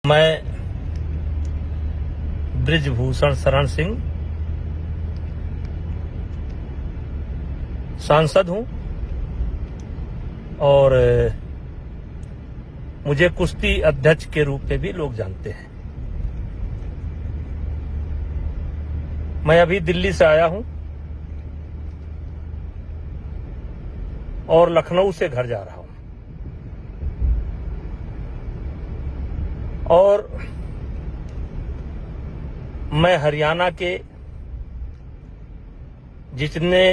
मैं बृजभूषण शरण सिंह सांसद हूं और मुझे कुश्ती अध्यक्ष के रूप में भी लोग जानते हैं। मैं अभी दिल्ली से आया हूं और लखनऊ से घर जा रहा हूं और मैं हरियाणा के जितने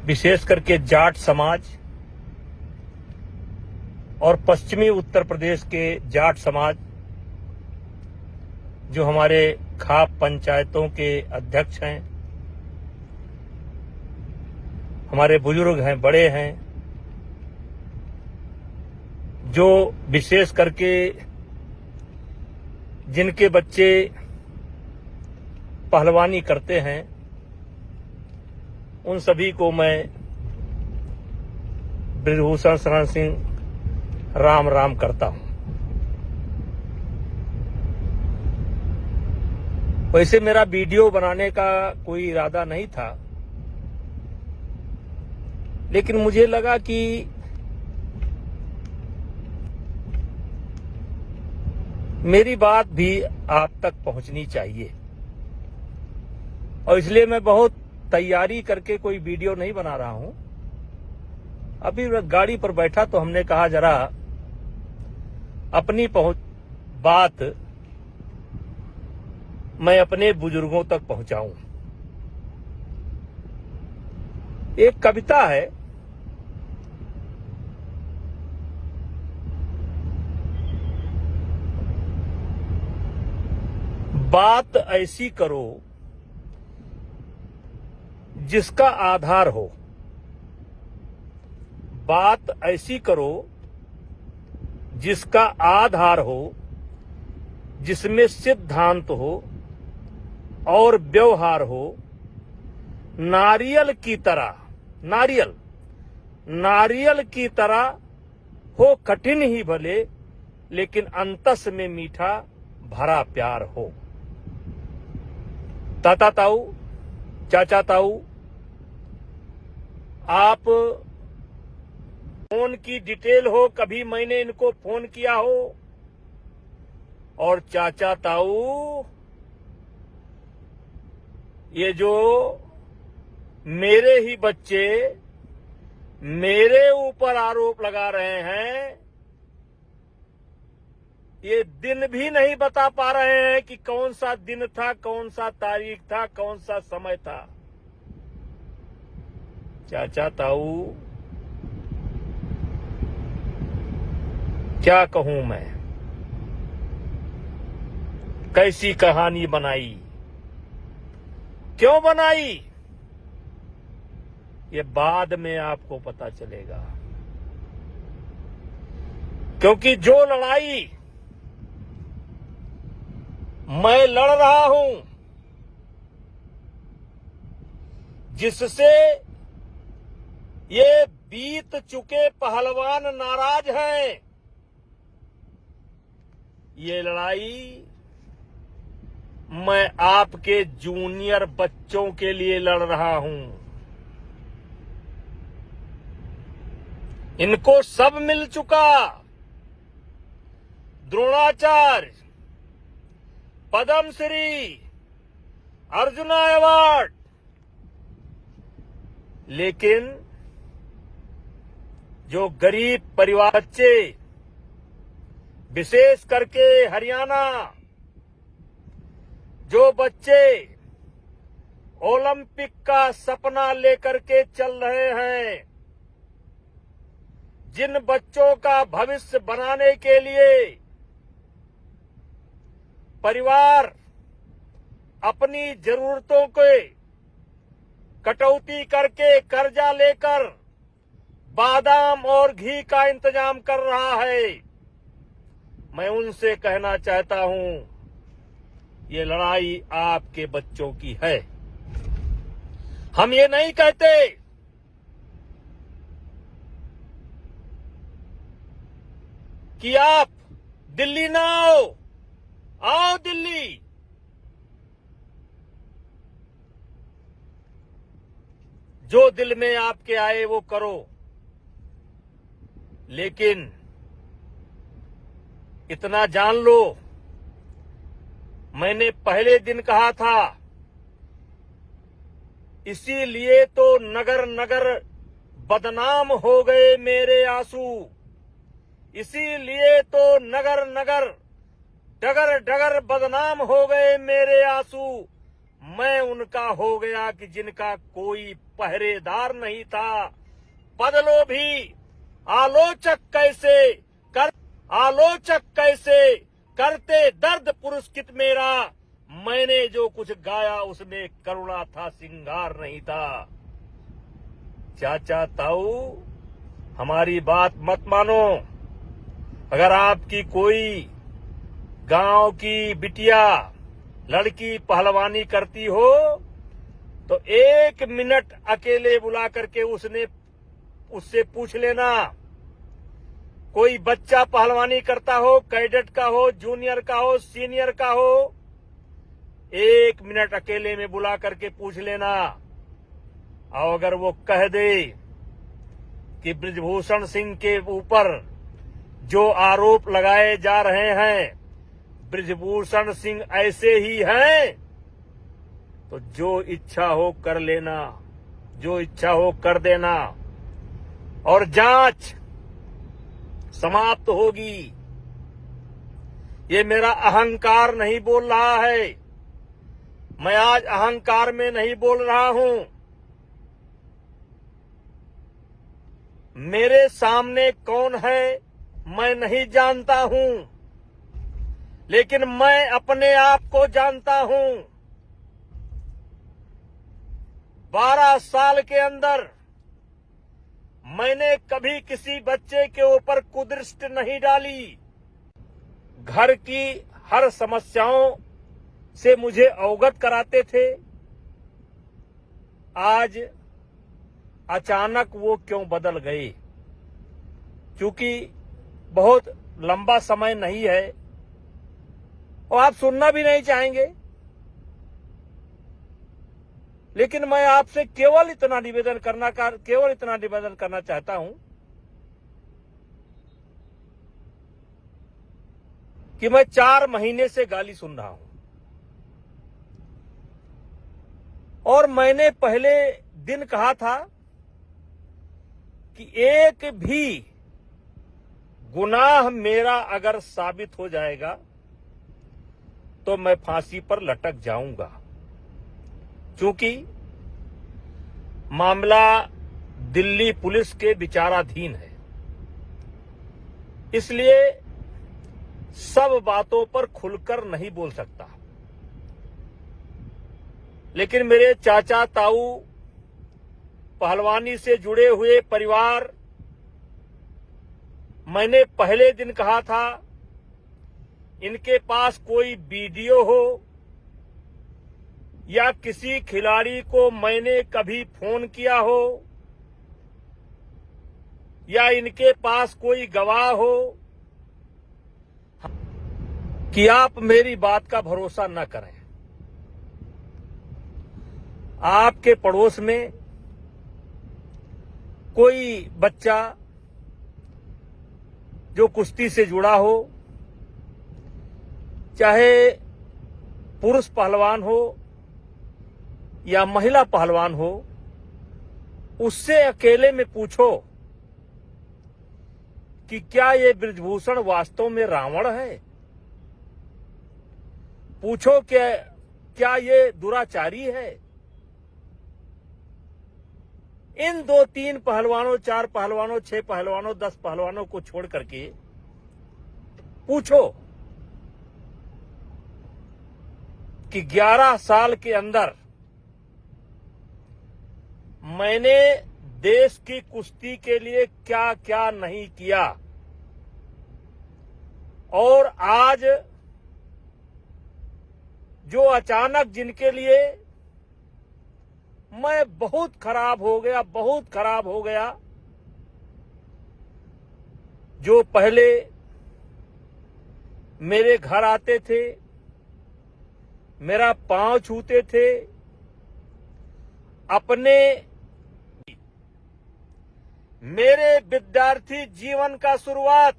विशेष करके जाट समाज और पश्चिमी उत्तर प्रदेश के जाट समाज जो हमारे खाप पंचायतों के अध्यक्ष हैं, हमारे बुजुर्ग हैं, बड़े हैं, जो विशेष करके जिनके बच्चे पहलवानी करते हैं, उन सभी को मैं बृजभूषण शरण सिंह राम राम करता हूं। वैसे मेरा वीडियो बनाने का कोई इरादा नहीं था, लेकिन मुझे लगा कि मेरी बात भी आप तक पहुंचनी चाहिए और इसलिए मैं बहुत तैयारी करके कोई वीडियो नहीं बना रहा हूं। अभी गाड़ी पर बैठा तो हमने कहा जरा अपनी बात मैं अपने बुजुर्गों तक पहुंचाऊं। एक कविता है, बात ऐसी करो जिसका आधार हो, बात ऐसी करो जिसका आधार हो, जिसमें सिद्धांत हो और व्यवहार हो। नारियल की तरह हो कठिन ही भले, लेकिन अंतस में मीठा भरा प्यार हो। ताता ताऊ, चाचा ताऊ, आप फोन की डिटेल हो, कभी मैंने इनको फोन किया हो, और चाचा ताऊ ये जो मेरे ही बच्चे मेरे ऊपर आरोप लगा रहे हैं, ये दिन भी नहीं बता पा रहे हैं कि कौन सा दिन था, कौन सा तारीख था, कौन सा समय था। चाचा ताऊ, क्या कहूं मैं, कैसी कहानी बनाई, क्यों बनाई, ये बाद में आपको पता चलेगा। क्योंकि जो लड़ाई मैं लड़ रहा हूं, जिससे ये बीत चुके पहलवान नाराज हैं, ये लड़ाई मैं आपके जूनियर बच्चों के लिए लड़ रहा हूं। इनको सब मिल चुका, द्रोणाचार्य, पद्मश्री, अर्जुना अवार्ड, लेकिन जो गरीब परिवार बच्चे, विशेष करके हरियाणा, जो बच्चे ओलंपिक का सपना लेकर के चल रहे हैं, जिन बच्चों का भविष्य बनाने के लिए परिवार अपनी जरूरतों के कटौती करके कर्जा लेकर बादाम और घी का इंतजाम कर रहा है, मैं उनसे कहना चाहता हूं, ये लड़ाई आपके बच्चों की है। हम ये नहीं कहते कि आप दिल्ली ना आओ दिल्ली। जो दिल में आपके आए वो करो, लेकिन इतना जान लो, मैंने पहले दिन कहा था, इसीलिए तो नगर नगर बदनाम हो गए मेरे आंसू, इसीलिए तो नगर नगर डगर डगर बदनाम हो गए मेरे आंसू। मैं उनका हो गया कि जिनका कोई पहरेदार नहीं था। बदलो भी आलोचक कैसे करते दर्द पुरस्कृत मेरा। मैंने जो कुछ गाया उसमें करुणा था, सिंगार नहीं था। चाचा ताऊ, हमारी बात मत मानो। अगर आपकी कोई गांव की बिटिया लड़की पहलवानी करती हो तो 1 मिनट अकेले बुला करके उससे पूछ लेना। कोई बच्चा पहलवानी करता हो, कैडेट का हो, जूनियर का हो, सीनियर का हो, 1 मिनट अकेले में बुला करके पूछ लेना। और अगर वो कह दे कि बृजभूषण सिंह के ऊपर जो आरोप लगाए जा रहे हैं, बृजभूषण सिंह ऐसे ही हैं, तो जो इच्छा हो कर लेना, जो इच्छा हो कर देना, और जांच समाप्त होगी। ये मेरा अहंकार नहीं बोल रहा है, मैं आज अहंकार में नहीं बोल रहा हूं। मेरे सामने कौन है मैं नहीं जानता हूं, लेकिन मैं अपने आप को जानता हूं। 12 साल के अंदर मैंने कभी किसी बच्चे के ऊपर कुदृष्टि नहीं डाली। घर की हर समस्याओं से मुझे अवगत कराते थे। आज अचानक वो क्यों बदल गए? क्योंकि बहुत लंबा समय नहीं है और आप सुनना भी नहीं चाहेंगे, लेकिन मैं आपसे केवल इतना निवेदन करना चाहता हूं कि मैं 4 महीने से गाली सुन रहा हूं, और मैंने पहले दिन कहा था कि एक भी गुनाह मेरा अगर साबित हो जाएगा तो मैं फांसी पर लटक जाऊंगा। क्योंकि मामला दिल्ली पुलिस के विचाराधीन है, इसलिए सब बातों पर खुलकर नहीं बोल सकता। लेकिन मेरे चाचा ताऊ, पहलवानी से जुड़े हुए परिवार, मैंने पहले दिन कहा था, इनके पास कोई वीडियो हो या किसी खिलाड़ी को मैंने कभी फोन किया हो या इनके पास कोई गवाह हो, कि आप मेरी बात का भरोसा न करें। आपके पड़ोस में कोई बच्चा जो कुश्ती से जुड़ा हो, चाहे पुरुष पहलवान हो या महिला पहलवान हो, उससे अकेले में पूछो कि क्या ये बृजभूषण वास्तव में रावण है? पूछो क्या ये दुराचारी है? इन 2-3 पहलवानों, 4 पहलवानों, 6 पहलवानों, 10 पहलवानों को छोड़ करके पूछो कि 11 साल के अंदर मैंने देश की कुश्ती के लिए क्या क्या नहीं किया, और आज जो अचानक जिनके लिए मैं बहुत खराब हो गया, जो पहले मेरे घर आते थे, मेरा पांव छूते थे, अपने मेरे विद्यार्थी जीवन का शुरुआत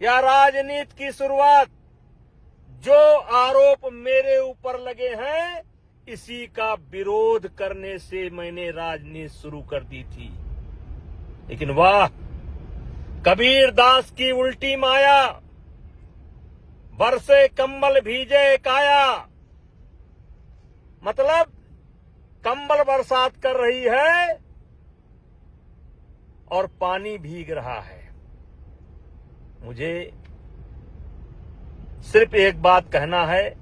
या राजनीति की शुरुआत जो आरोप मेरे ऊपर लगे हैं, इसी का विरोध करने से मैंने राजनीति शुरू कर दी थी। लेकिन वाह, कबीर दास की उल्टी माया, बरसे कंबल भीजे काया। मतलब कंबल बरसात कर रही है और पानी भीग रहा है। मुझे सिर्फ एक बात कहना है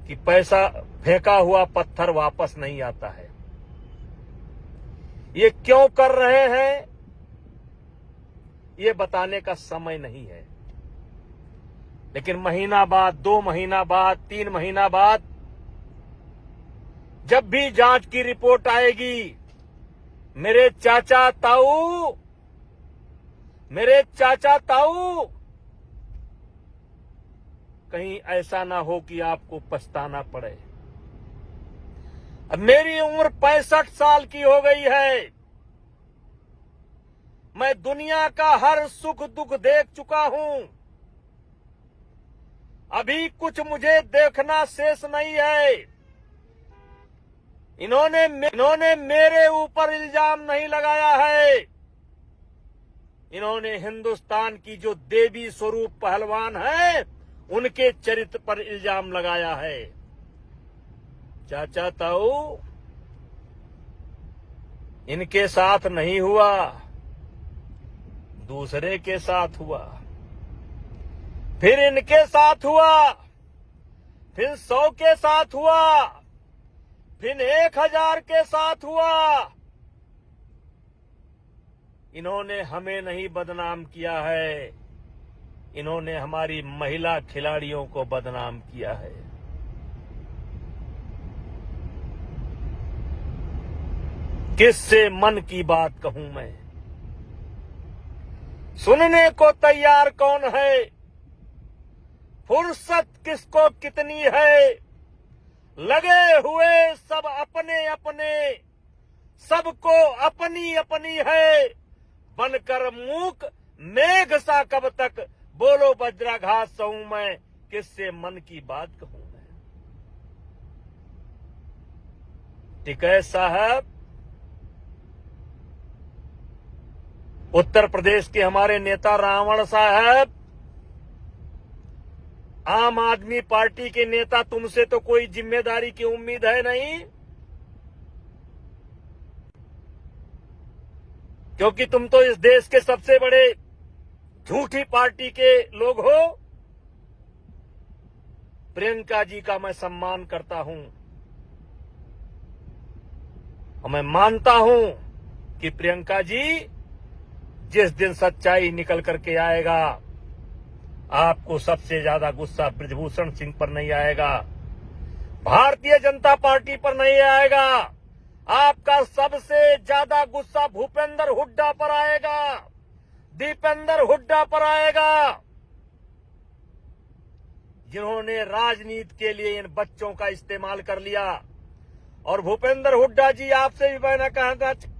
कि पैसा फेंका हुआ पत्थर वापस नहीं आता है। ये क्यों कर रहे हैं, ये बताने का समय नहीं है। लेकिन महीना बाद, 2 महीना बाद, 3 महीना बाद जब भी जांच की रिपोर्ट आएगी, मेरे चाचा ताऊ कहीं ऐसा ना हो कि आपको पछताना पड़े। अब मेरी उम्र 65 साल की हो गई है। मैं दुनिया का हर सुख दुख देख चुका हूं। अभी कुछ मुझे देखना शेष नहीं है। इन्होंने मेरे ऊपर इल्जाम नहीं लगाया है। इन्होंने हिंदुस्तान की जो देवी स्वरूप पहलवान है, उनके चरित्र पर इल्जाम लगाया है। चाचा ताऊ, इनके साथ नहीं हुआ, दूसरे के साथ हुआ, फिर इनके साथ हुआ, फिर 100 के साथ हुआ, फिर 1000 के साथ हुआ। इन्होंने हमें नहीं बदनाम किया है, इन्होंने हमारी महिला खिलाड़ियों को बदनाम किया है। किससे मन की बात कहूं मैं? सुनने को तैयार कौन है? फुर्सत किसको कितनी है? लगे हुए सब अपने अपने, सबको अपनी अपनी है। बनकर मूक मेघ सा कब तक, बोलो वज्राघात सहूं मैं, किससे मन की बात कहूं मैं? टिकैत साहब, उत्तर प्रदेश के हमारे नेता रावण साहब, आम आदमी पार्टी के नेता, तुमसे तो कोई जिम्मेदारी की उम्मीद है नहीं, क्योंकि तुम तो इस देश के सबसे बड़े झूठी पार्टी के लोग हो। प्रियंका जी का मैं सम्मान करता हूं और मैं मानता हूं कि प्रियंका जी जिस दिन सच्चाई निकल करके आएगा, आपको सबसे ज्यादा गुस्सा बृजभूषण सिंह पर नहीं आएगा, भारतीय जनता पार्टी पर नहीं आएगा। आपका सबसे ज्यादा गुस्सा भूपेंद्र हुड्डा पर आएगा, दीपेंद्र हुड्डा पर आएगा, जिन्होंने राजनीति के लिए इन बच्चों का इस्तेमाल कर लिया। और भूपेंद्र हुड्डा जी, आपसे भी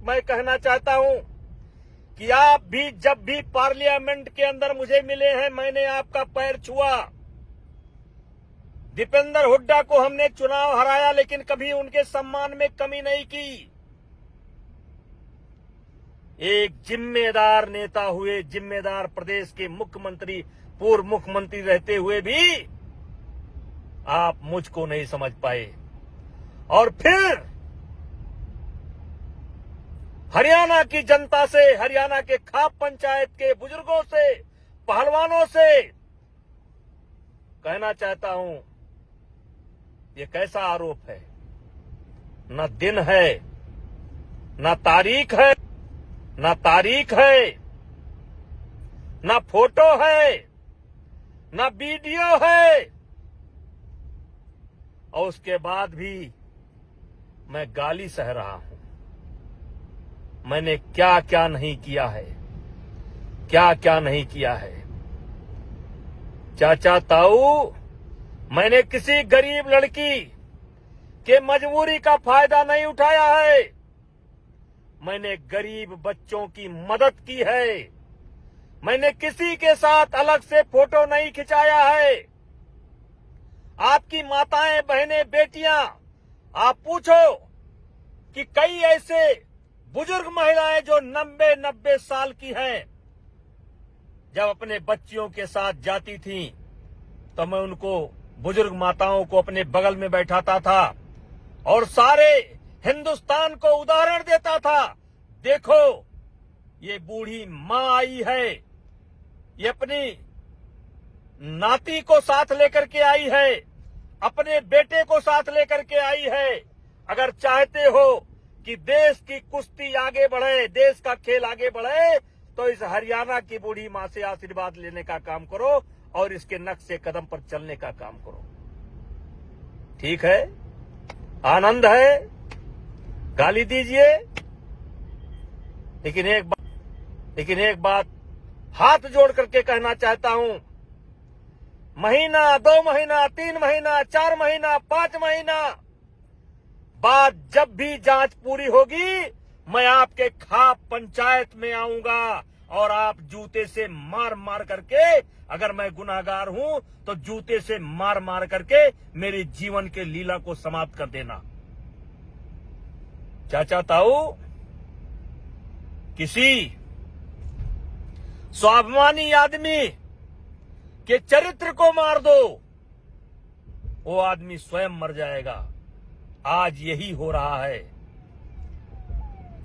मैं कहना चाहता हूं कि आप भी जब भी पार्लियामेंट के अंदर मुझे मिले हैं, मैंने आपका पैर छुआ। दीपेंद्र हुड्डा को हमने चुनाव हराया, लेकिन कभी उनके सम्मान में कमी नहीं की। एक जिम्मेदार नेता हुए, जिम्मेदार प्रदेश के मुख्यमंत्री, पूर्व मुख्यमंत्री रहते हुए भी आप मुझको नहीं समझ पाए। और फिर हरियाणा की जनता से, हरियाणा के खाप पंचायत के बुजुर्गों से, पहलवानों से कहना चाहता हूं, ये कैसा आरोप है? न दिन है, न तारीख है, न तारीख है, न फोटो है, न वीडियो है, और उसके बाद भी मैं गाली सह रहा हूं। मैंने क्या क्या नहीं किया है। क्या क्या नहीं किया है। चाचा ताऊ, मैंने किसी गरीब लड़की के मजबूरी का फायदा नहीं उठाया है। मैंने गरीब बच्चों की मदद की है। मैंने किसी के साथ अलग से फोटो नहीं खिंचाया है। आपकी माताएं, बहनें, बेटियां, आप पूछो कि कई ऐसे बुजुर्ग महिलाएं जो 90 साल की हैं, जब अपने बच्चियों के साथ जाती थीं, तो मैं उनको, बुजुर्ग माताओं को अपने बगल में बैठाता था और सारे हिंदुस्तान को उदाहरण देता था। देखो, ये बूढ़ी मां आई है, ये अपनी नाती को साथ लेकर के आई है, अपने बेटे को साथ लेकर के आई है। अगर चाहते हो कि देश की कुश्ती आगे बढ़े, देश का खेल आगे बढ़े, तो इस हरियाणा की बूढ़ी मां से आशीर्वाद लेने का काम करो और इसके नक्शे कदम पर चलने का काम करो। ठीक है, आनंद है, गाली दीजिए, लेकिन एक बात हाथ जोड़ करके कहना चाहता हूं, महीना, 2 महीना, 3 महीना, 4 महीना, 5 महीना बाद जब भी जांच पूरी होगी, मैं आपके खाप पंचायत में आऊंगा और आप जूते से मार मार करके, अगर मैं गुनाहगार हूं तो जूते से मार मार करके मेरे जीवन के लीला को समाप्त कर देना। चाचा ताऊ, किसी स्वाभिमानी आदमी के चरित्र को मार दो, वो आदमी स्वयं मर जाएगा। आज यही हो रहा है,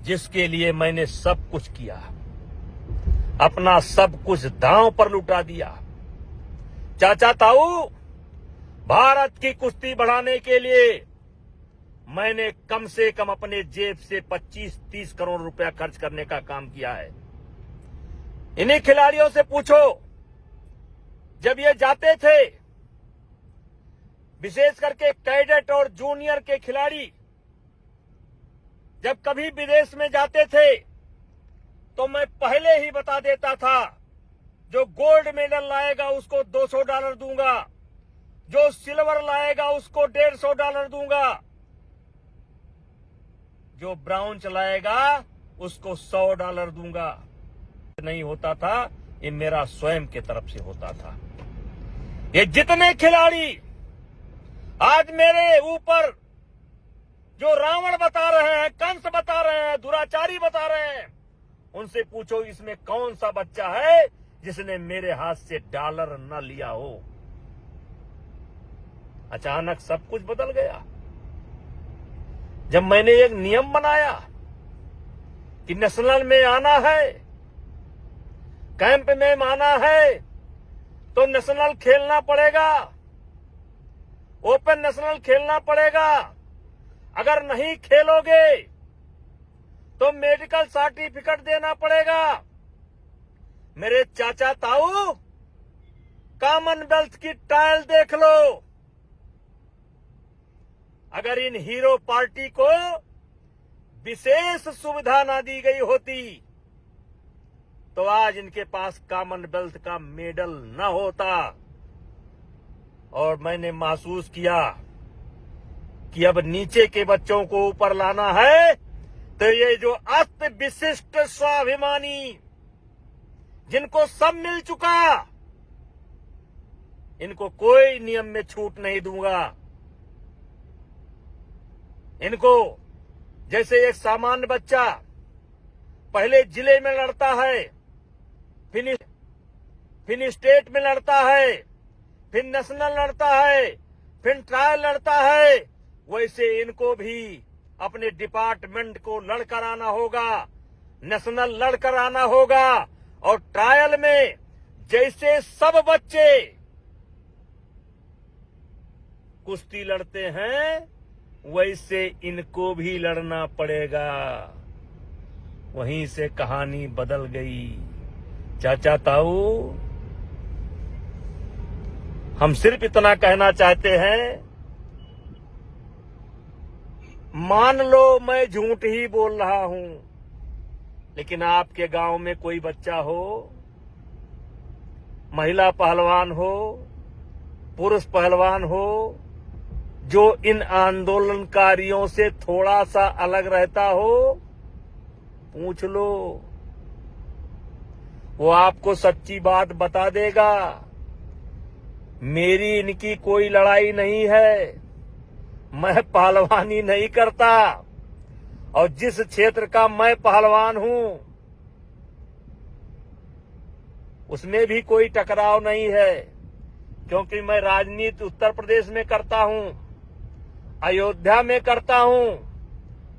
जिसके लिए मैंने सब कुछ किया, अपना सब कुछ दांव पर लुटा दिया। चाचा ताऊ, भारत की कुश्ती बढ़ाने के लिए मैंने कम से कम अपने जेब से 25-30 करोड़ रुपया खर्च करने का काम किया है। इन्हीं खिलाड़ियों से पूछो, जब ये जाते थे, विशेष करके कैडेट और जूनियर के खिलाड़ी जब कभी विदेश में जाते थे, तो मैं पहले ही बता देता था, जो गोल्ड मेडल लाएगा उसको $200 दूंगा, जो सिल्वर लाएगा उसको $150 दूंगा, जो ब्राउन्ज लाएगा उसको $100 दूंगा। नहीं होता था, ये मेरा स्वयं के तरफ से होता था। ये जितने खिलाड़ी आज मेरे ऊपर जो रावण बता रहे हैं, कंस बता रहे हैं, दुराचारी बता रहे हैं, उनसे पूछो इसमें कौन सा बच्चा है जिसने मेरे हाथ से डॉलर न लिया हो। अचानक सब कुछ बदल गया जब मैंने एक नियम बनाया कि नेशनल में आना है, कैंप में आना है तो नेशनल खेलना पड़ेगा, ओपन नेशनल खेलना पड़ेगा। अगर नहीं खेलोगे तो मेडिकल सर्टिफिकेट देना पड़ेगा। मेरे चाचा ताऊ, कॉमनवेल्थ की ट्रायल देख लो। अगर इन हीरो पार्टी को विशेष सुविधा ना दी गई होती तो आज इनके पास कॉमनवेल्थ का मेडल न होता। और मैंने महसूस किया कि अब नीचे के बच्चों को ऊपर लाना है, तो ये जो अस्त विशिष्ट स्वाभिमानी, जिनको सब मिल चुका, इनको कोई नियम में छूट नहीं दूंगा। इनको जैसे एक सामान्य बच्चा पहले जिले में लड़ता है, फिर स्टेट में लड़ता है, फिर नेशनल लड़ता है, फिर ट्रायल लड़ता है, वैसे इनको भी अपने डिपार्टमेंट को लड़कर आना होगा, नेशनल लड़कर आना होगा। और ट्रायल में जैसे सब बच्चे कुश्ती लड़ते हैं, वैसे इनको भी लड़ना पड़ेगा। वहीं से कहानी बदल गई। चाचा ताऊ, हम सिर्फ इतना कहना चाहते हैं, मान लो मैं झूठ ही बोल रहा हूं, लेकिन आपके गांव में कोई बच्चा हो महिला पहलवान हो, पुरुष पहलवान हो, जो इन आंदोलनकारियों से थोड़ा सा अलग रहता हो, पूछ लो, वो आपको सच्ची बात बता देगा। मेरी इनकी कोई लड़ाई नहीं है, मैं पहलवानी नहीं करता, और जिस क्षेत्र का मैं पहलवान हूं उसमें भी कोई टकराव नहीं है, क्योंकि मैं राजनीति उत्तर प्रदेश में करता हूं, अयोध्या में करता हूं,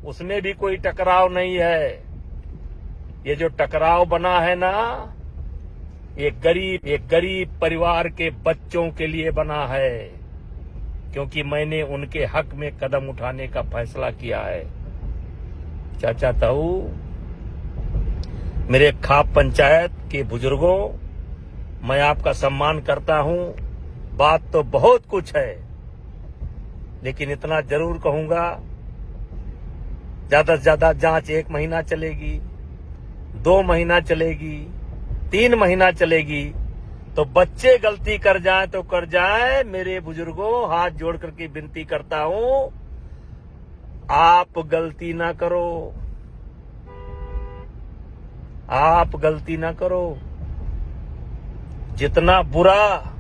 उसमें भी कोई टकराव नहीं है। ये जो टकराव बना है ना, ये गरीब परिवार के बच्चों के लिए बना है, क्योंकि मैंने उनके हक में कदम उठाने का फैसला किया है। चाचा ताऊ, मेरे खाप पंचायत के बुजुर्गों, मैं आपका सम्मान करता हूं। बात तो बहुत कुछ है, लेकिन इतना जरूर कहूंगा, ज्यादा से ज्यादा जांच 1 महीना चलेगी, 2 महीना चलेगी, 3 महीना चलेगी, तो बच्चे गलती कर जाएं तो कर जाएं। मेरे बुजुर्गों, हाथ जोड़ करके विनती करता हूं, आप गलती ना करो, आप गलती ना करो। जितना बुरा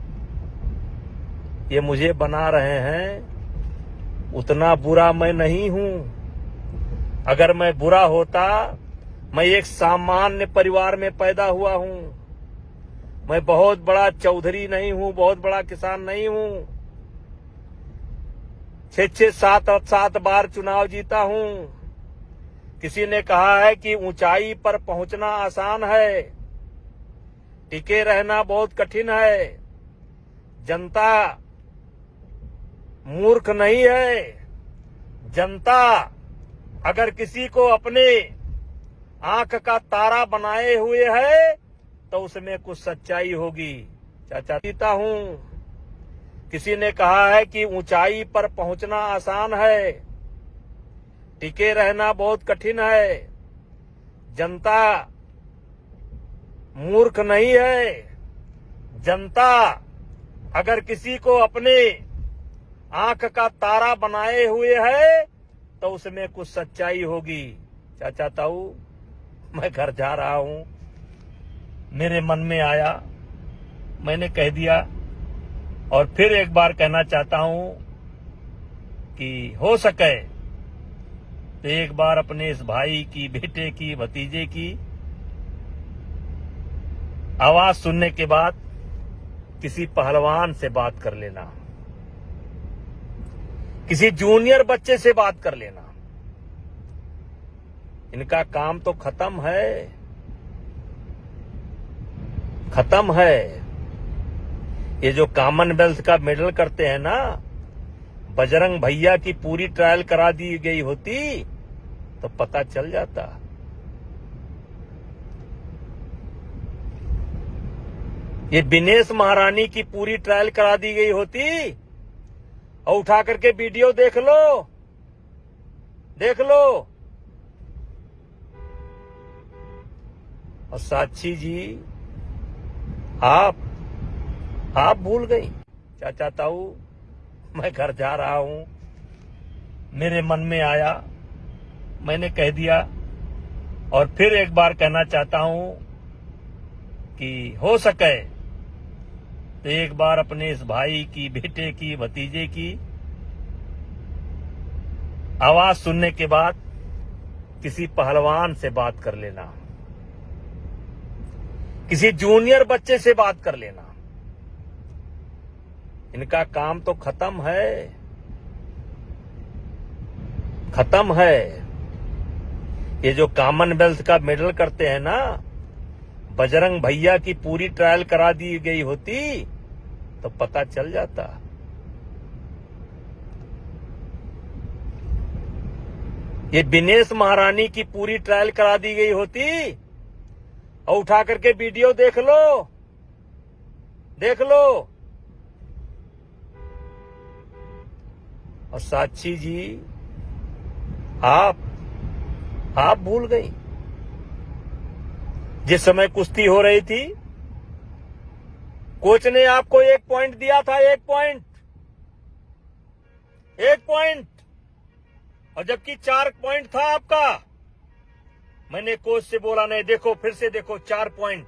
ये मुझे बना रहे हैं, उतना बुरा मैं नहीं हूं। अगर मैं बुरा होता, मैं एक सामान्य परिवार में पैदा हुआ हूं। मैं बहुत बड़ा चौधरी नहीं हूं, बहुत बड़ा किसान नहीं हूं। 6-6, 7 बार चुनाव जीता हूं। किसी ने कहा है कि ऊंचाई पर पहुंचना आसान है, टिके रहना बहुत कठिन है। जनता मूर्ख नहीं है। जनता अगर किसी को अपने आंख का तारा बनाए हुए है, तो उसमें कुछ सच्चाई होगी। चाचा जीता हूं। किसी ने कहा है कि ऊंचाई पर पहुंचना आसान है, टिके रहना बहुत कठिन है। जनता मूर्ख नहीं है। जनता अगर किसी को अपने आंख का तारा बनाए हुए है, तो उसमें कुछ सच्चाई होगी। चाचा ताऊ, मैं घर जा रहा हूं, मेरे मन में आया, मैंने कह दिया, और फिर एक बार कहना चाहता हूं कि हो सके तो एक बार अपने इस भाई की, बेटे की, भतीजे की आवाज सुनने के बाद किसी पहलवान से बात कर लेना, किसी जूनियर बच्चे से बात कर लेना। इनका काम तो खत्म है, खत्म है। ये जो कॉमनवेल्थ का मेडल करते हैं ना, बजरंग भैया की पूरी ट्रायल करा दी गई होती तो पता चल जाता। ये दिनेश महारानी की पूरी ट्रायल करा दी गई होती, और उठा करके वीडियो देख लो, देख लो। और साक्षी जी, आप भूल गई। चाचा ताऊ, मैं घर जा रहा हूं, मेरे मन में आया, मैंने कह दिया, और फिर एक बार कहना चाहता हूं कि हो सके तो एक बार अपने इस भाई की, बेटे की, भतीजे की आवाज सुनने के बाद किसी पहलवान से बात कर लेना, किसी जूनियर बच्चे से बात कर लेना। इनका काम तो खत्म है, खत्म है। ये जो कॉमनवेल्थ का मेडल करते हैं ना, बजरंग भैया की पूरी ट्रायल करा दी गई होती तो पता चल जाता। ये दिनेश महारानी की पूरी ट्रायल करा दी गई होती, और उठा करके वीडियो देख लो, देख लो। और साक्षी जी, आप भूल गई। जिस समय कुश्ती हो रही थी, कोच ने आपको 1 पॉइंट दिया था, 1 पॉइंट, और जबकि 4 पॉइंट था आपका। मैंने कोच से बोला नहीं, देखो फिर से देखो 4 पॉइंट,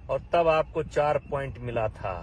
और तब आपको 4 पॉइंट मिला था।